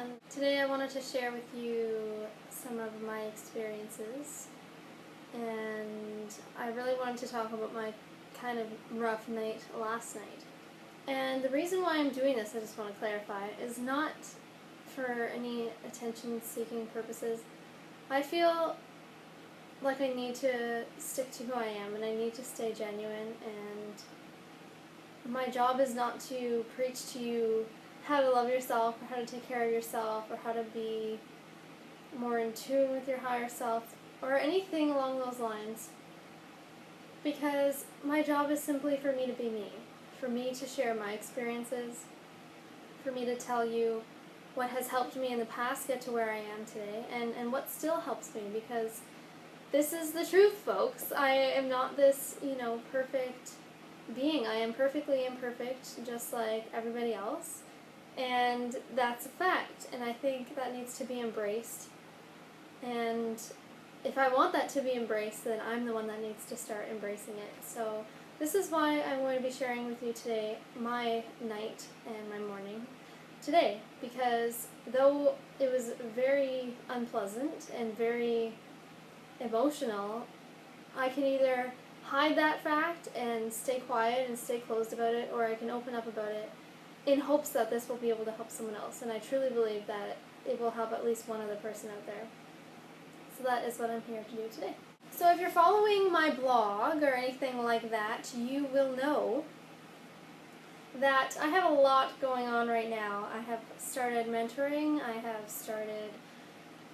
everyone. Today I wanted to share with you some of my experiences, and I really wanted to talk about my kind of rough night last night. And the reason why I'm doing this, I just want to clarify, is not for any attention-seeking purposes. I feel like I need to stick to who I am, and I need to stay genuine, and my job is not to preach to you how to love yourself, or how to take care of yourself, or how to be more in tune with your higher self, or anything along those lines. Because my job is simply for me to be me, for me to share my experiences, for me to tell you what has helped me in the past get to where I am today, and what still helps me, because this is the truth, folks. I am not this, perfect being. I am perfectly imperfect, just like everybody else. And that's a fact, and I think that needs to be embraced. And if I want that to be embraced, then I'm the one that needs to start embracing it. So this is why I'm going to be sharing with you today my night and my morning today, because though it was very unpleasant and very emotional, I can either hide that fact and stay quiet and stay closed about it, or I can open up about it in hopes that this will be able to help someone else, and I truly believe that it will help at least one other person out there. So that is what I'm here to do today. So if you're following my blog or anything like that, you will know that I have a lot going on right now. I have started mentoring, I have started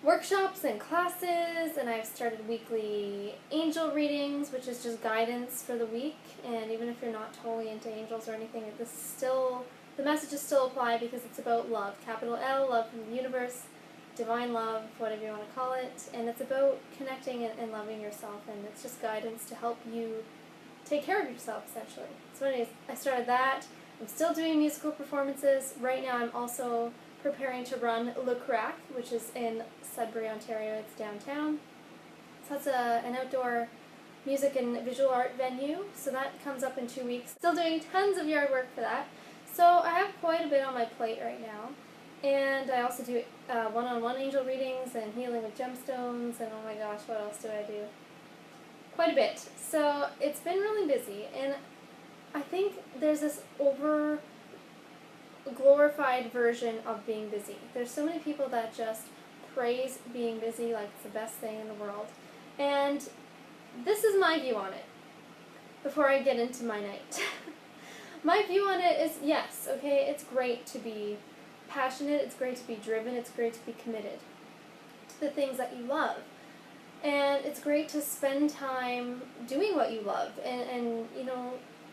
workshops and classes, and I've started weekly angel readings, which is just guidance for the week. And even if you're not totally into angels or anything, the messages still apply, because it's about love, capital L, love from the universe, divine love, whatever you want to call it, and it's about connecting and loving yourself, and it's just guidance to help you take care of yourself, essentially. So anyways, I started that. I'm still doing musical performances. Right now I'm also preparing to run Le Crack, which is in Sudbury, Ontario. It's downtown. So that's an outdoor music and visual art venue. So that comes up in 2 weeks. Still doing tons of yard work for that. So I have quite a bit on my plate right now. And I also do one-on-one angel readings and healing of gemstones, and oh my gosh, what else do I do? Quite a bit. So it's been really busy, and I think there's this glorified version of being busy. There's so many people that just praise being busy like it's the best thing in the world. And this is my view on it before I get into my night. My view on it is, yes, okay, it's great to be passionate, it's great to be driven, it's great to be committed to the things that you love. And it's great to spend time doing what you love and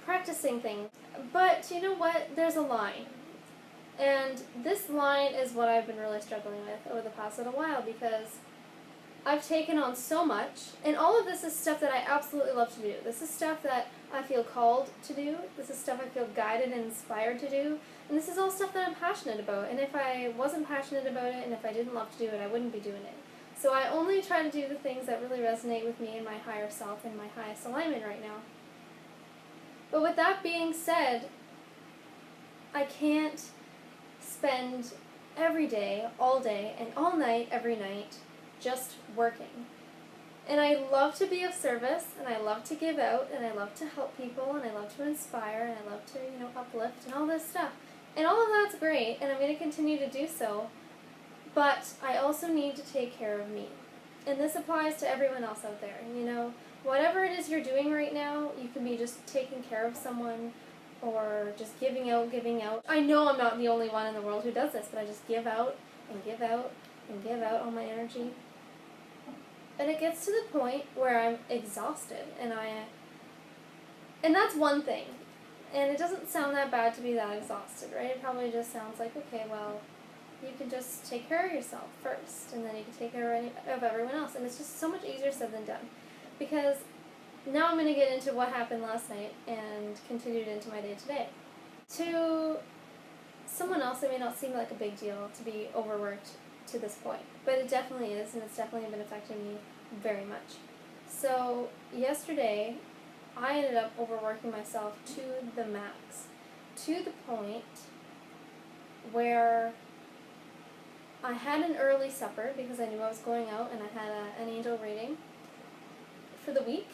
practicing things. But you know what? There's a line. And this line is what I've been really struggling with over the past little while, because I've taken on so much, and all of this is stuff that I absolutely love to do. This is stuff that I feel called to do. This is stuff I feel guided and inspired to do. And this is all stuff that I'm passionate about. And if I wasn't passionate about it, and if I didn't love to do it, I wouldn't be doing it. So I only try to do the things that really resonate with me and my higher self and my highest alignment right now. But with that being said, I can't spend every day, all day, and all night, every night, just working. And I love to be of service, and I love to give out, and I love to help people, and I love to inspire, and I love to, uplift, and all this stuff. And all of that's great, and I'm going to continue to do so, but I also need to take care of me. And this applies to everyone else out there. Whatever it is you're doing right now, you can be just taking care of someone, or just giving out. I know I'm not the only one in the world who does this, but I just give out, and give out, and give out all my energy. And it gets to the point where I'm exhausted, and that's one thing. And it doesn't sound that bad to be that exhausted, right? It probably just sounds like, okay, well, you can just take care of yourself first, and then you can take care of everyone else. And it's just so much easier said than done. Because now I'm going to get into what happened last night and continued into my day today. To someone else, it may not seem like a big deal to be overworked to this point, but it definitely is, and it's definitely been affecting me very much. So yesterday, I ended up overworking myself to the max, to the point where I had an early supper because I knew I was going out, and I had an angel reading for the week.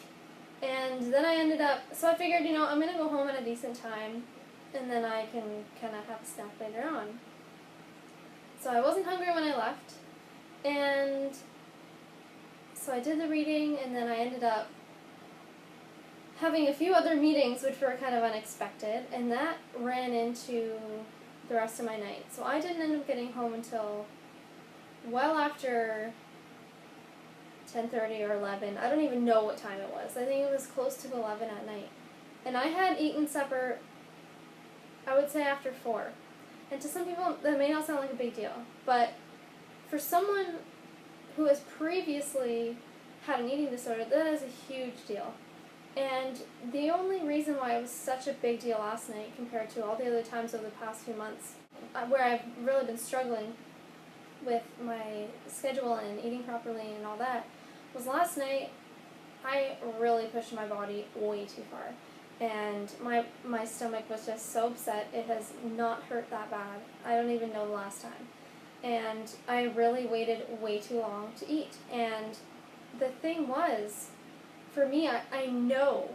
And then I ended up, so I figured, I'm going to go home at a decent time, and then I can kind of have a snack later on. So I wasn't hungry when I left, and so I did the reading, and then I ended up having a few other meetings which were kind of unexpected, and that ran into the rest of my night. So I didn't end up getting home until well after 10:30 or 11. I don't even know what time it was. I think it was close to 11 at night. And I had eaten supper, I would say after 4. And to some people, that may not sound like a big deal. But for someone who has previously had an eating disorder, that is a huge deal. And the only reason why it was such a big deal last night compared to all the other times over the past few months, where I've really been struggling with my schedule and eating properly and all that, was last night I really pushed my body way too far. And my stomach was just so upset. It has not hurt that bad. I don't even know the last time. And I really waited way too long to eat. And the thing was, for me, I know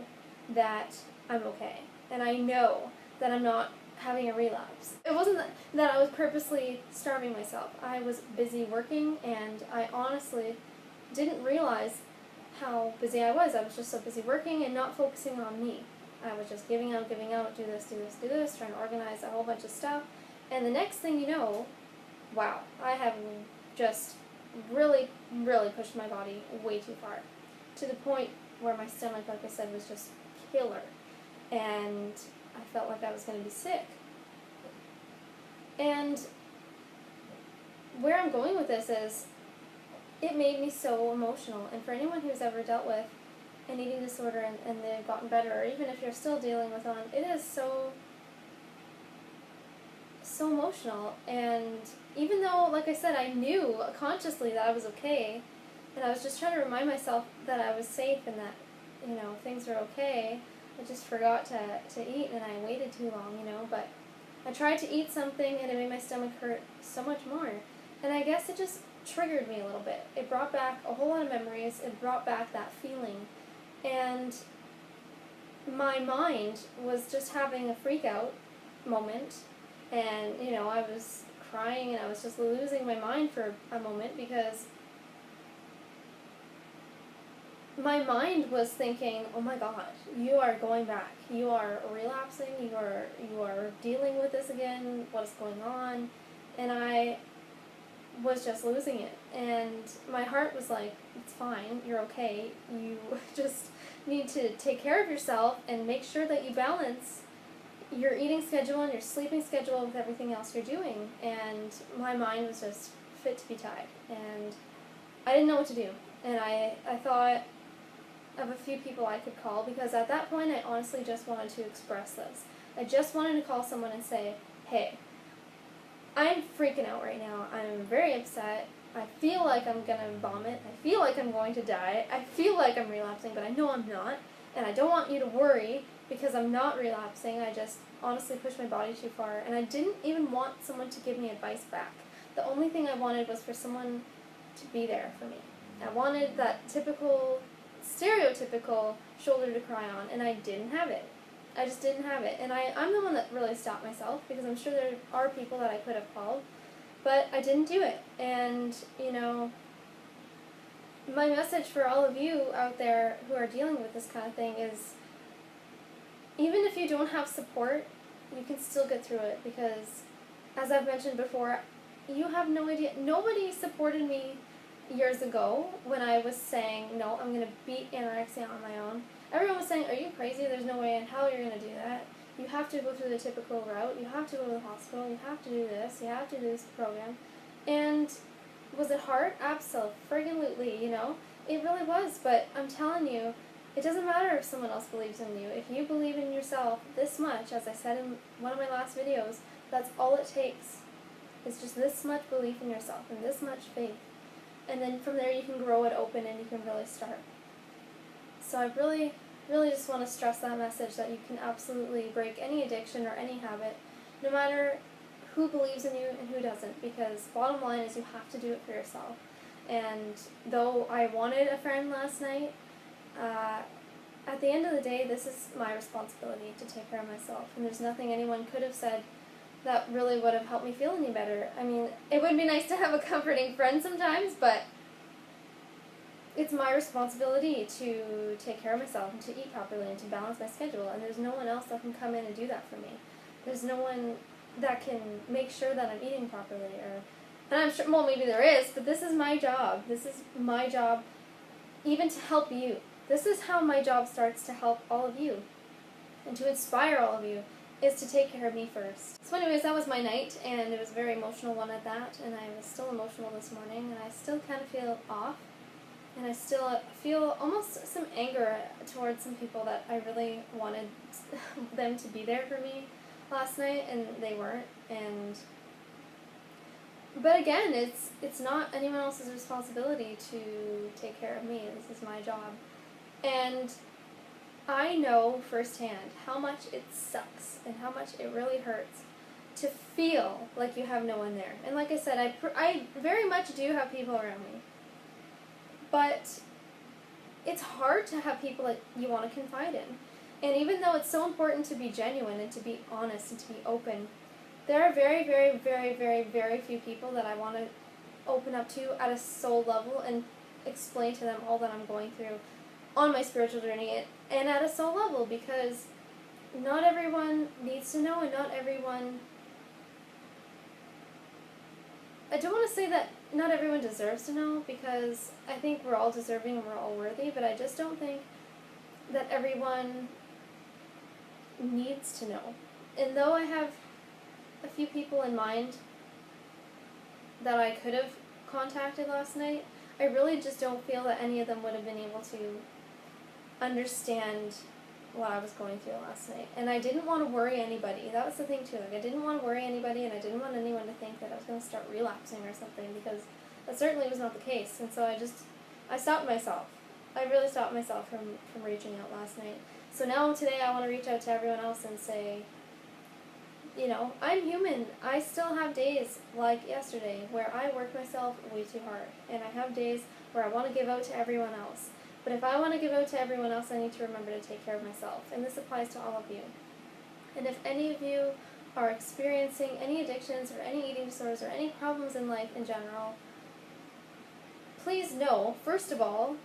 that I'm okay. And I know that I'm not having a relapse. It wasn't that I was purposely starving myself. I was busy working, and I honestly didn't realize how busy I was. I was just so busy working and not focusing on me. I was just giving out, do this, trying to organize a whole bunch of stuff. And the next thing you know, wow, I have just really, really pushed my body way too far. To the point where my stomach, like I said, was just killer. And I felt like I was going to be sick. And where I'm going with this is, it made me so emotional. And for anyone who's ever dealt with an eating disorder and they've gotten better, or even if you're still dealing with one, it is so emotional. And even though, like I said, I knew consciously that I was okay, and I was just trying to remind myself that I was safe and that, things were okay, I just forgot to eat, and I waited too long, but I tried to eat something and it made my stomach hurt so much more. And I guess it just triggered me a little bit. It brought back a whole lot of memories. It brought back that feeling. And my mind was just having a freak out moment. And, I was crying and I was just losing my mind for a moment because my mind was thinking, oh my God, you are going back. You are relapsing. You are dealing with this again. What is going on? And I was just losing it. And my heart was like, it's fine. You're okay. You just need to take care of yourself and make sure that you balance your eating schedule and your sleeping schedule with everything else you're doing. And my mind was just fit to be tied. And I didn't know what to do. And I thought of a few people I could call, because at that point I honestly just wanted to express this. I just wanted to call someone and say, hey, I'm freaking out right now. I'm very upset. I feel like I'm going to vomit. I feel like I'm going to die. I feel like I'm relapsing, but I know I'm not. And I don't want you to worry because I'm not relapsing. I just honestly pushed my body too far. And I didn't even want someone to give me advice back. The only thing I wanted was for someone to be there for me. I wanted that typical, stereotypical shoulder to cry on, and I didn't have it. I just didn't have it. And I'm the one that really stopped myself, because I'm sure there are people that I could have called, but I didn't do it. And, my message for all of you out there who are dealing with this kind of thing is, even if you don't have support, you can still get through it, because, as I've mentioned before, you have no idea. Nobody supported me years ago when I was saying, no, I'm going to beat anorexia on my own. Everyone was saying, are you crazy? There's no way in hell you're going to do that. You have to go through the typical route. You have to go to the hospital. You have to do this. You have to do this program. And was it hard? Absolutely, It really was. But I'm telling you, it doesn't matter if someone else believes in you. If you believe in yourself this much, as I said in one of my last videos, that's all it takes. It's just this much belief in yourself and this much faith. And then from there you can grow it open and you can really start. So I really, really just want to stress that message, that you can absolutely break any addiction or any habit, no matter who believes in you and who doesn't, because bottom line is you have to do it for yourself. And though I wanted a friend last night, at the end of the day, this is my responsibility to take care of myself, and there's nothing anyone could have said that really would have helped me feel any better. I mean, it would be nice to have a comforting friend sometimes, but it's my responsibility to take care of myself and to eat properly and to balance my schedule, and there's no one else that can come in and do that for me. There's no one that can make sure that I'm eating properly, and I'm sure, well, maybe there is, but this is my job. This is my job even to help you. This is how my job starts to help all of you and to inspire all of you, is to take care of me first. So anyways, that was my night, and it was a very emotional one at that, and I was still emotional this morning, and I still kind of feel off, and I still feel almost some anger towards some people that I really wanted them to be there for me last night, and they weren't. But again, it's not anyone else's responsibility to take care of me. This is my job. And I know firsthand how much it sucks and how much it really hurts to feel like you have no one there. And like I said, I very much do have people around me. But it's hard to have people that you want to confide in. And even though it's so important to be genuine and to be honest and to be open, there are very, very, very, very, very few people that I want to open up to at a soul level and explain to them all that I'm going through on my spiritual journey and at a soul level, because not everyone needs to know, and not everyone... I don't want to say that not everyone deserves to know, because I think we're all deserving and we're all worthy, but I just don't think that everyone needs to know. And though I have a few people in mind that I could have contacted last night, I really just don't feel that any of them would have been able to understand what I was going through last night. And I didn't want to worry anybody. That was the thing too. Like, I didn't want to worry anybody, and I didn't want anyone to think that I was going to start relapsing or something, because that certainly was not the case. And so I stopped myself. I really stopped myself from reaching out last night. So now today I want to reach out to everyone else and say, you know, I'm human. I still have days like yesterday where I work myself way too hard. And I have days where I want to give out to everyone else. But if I want to give out to everyone else, I need to remember to take care of myself. And this applies to all of you. And if any of you are experiencing any addictions or any eating disorders or any problems in life in general, please know, first of all,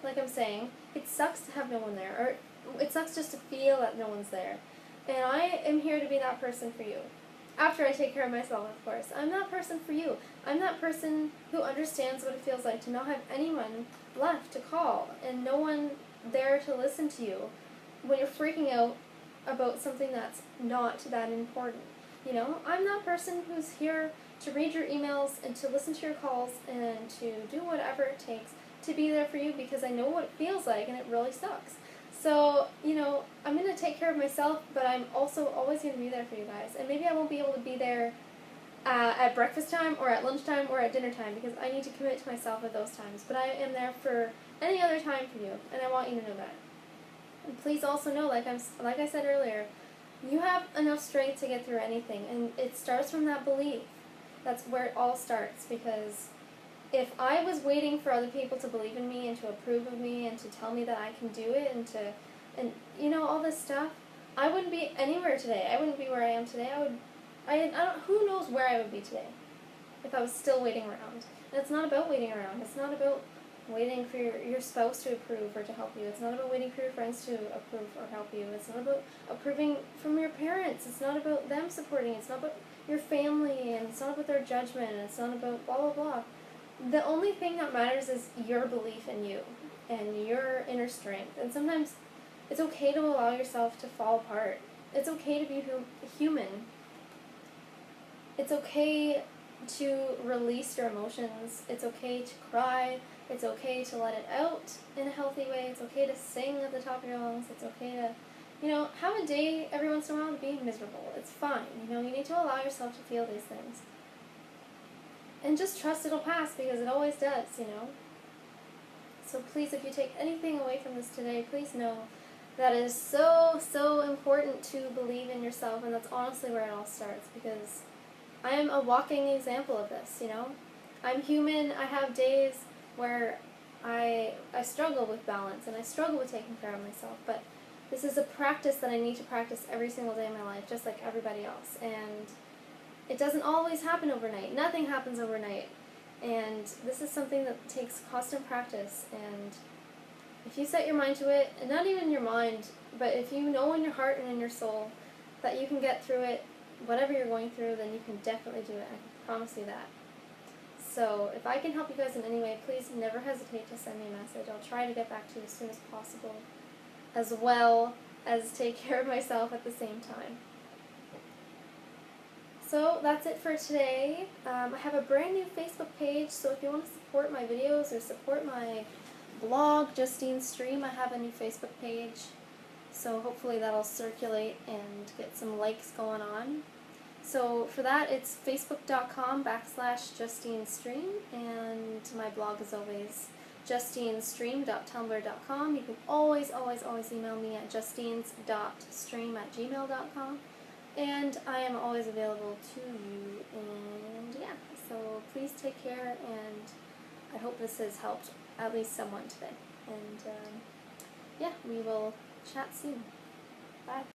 like I'm saying, it sucks to have no one there. Or it sucks just to feel that no one's there. And I am here to be that person for you. After I take care of myself, of course. I'm that person for you. I'm that person who understands what it feels like to not have anyone left to call and no one there to listen to you when you're freaking out about something that's not that important. You know, I'm that person who's here to read your emails and to listen to your calls and to do whatever it takes to be there for you, because I know what it feels like and it really sucks. So, you know, I'm going to take care of myself, but I'm also always going to be there for you guys. And maybe I won't be able to be there at breakfast time or at lunchtime or at dinner time, because I need to commit to myself at those times. But I am there for any other time for you, and I want you to know that. And please also know, like I said earlier, you have enough strength to get through anything, and it starts from that belief. That's where it all starts, because if I was waiting for other people to believe in me and to approve of me and to tell me that I can do it and you know, all this stuff, I wouldn't be anywhere today. I wouldn't be where I am today. Who knows where I would be today if I was still waiting around. And it's not about waiting around. It's not about waiting for your spouse to approve or to help you. It's not about waiting for your friends to approve or help you. It's not about approving from your parents. It's not about them supporting. It's not about your family, and it's not about their judgment. And it's not about blah, blah, blah. The only thing that matters is your belief in you and your inner strength. And sometimes it's okay to allow yourself to fall apart. It's okay to be human. It's okay to release your emotions. It's okay to cry. It's okay to let it out in a healthy way. It's okay to sing at the top of your lungs. It's okay to, you know, have a day every once in a while to be miserable. It's fine. You know, you need to allow yourself to feel these things. And just trust it'll pass, because it always does, you know. So please, if you take anything away from this today, please know that it is so, so important to believe in yourself, and that's honestly where it all starts, because I am a walking example of this, I'm human. I have days where I struggle with balance and I struggle with taking care of myself, but this is a practice that I need to practice every single day of my life, just like everybody else. And it doesn't always happen overnight. Nothing happens overnight. And this is something that takes constant practice. And if you set your mind to it, and not even your mind, but if you know in your heart and in your soul that you can get through it, whatever you're going through, then you can definitely do it. I can promise you that. So if I can help you guys in any way, please never hesitate to send me a message. I'll try to get back to you as soon as possible, as well as take care of myself at the same time. So that's it for today. I have a brand new Facebook page, so if you want to support my videos or support my blog, Justine Stream, I have a new Facebook page. So hopefully that'll circulate and get some likes going on. So for that, it's facebook.com/JustineStream, and my blog is always justinestream.tumblr.com. You can always email me at justines.stream@gmail.com, and I am always available to you. And yeah, so please take care, and I hope this has helped at least someone today. And yeah, we will chat soon. Bye.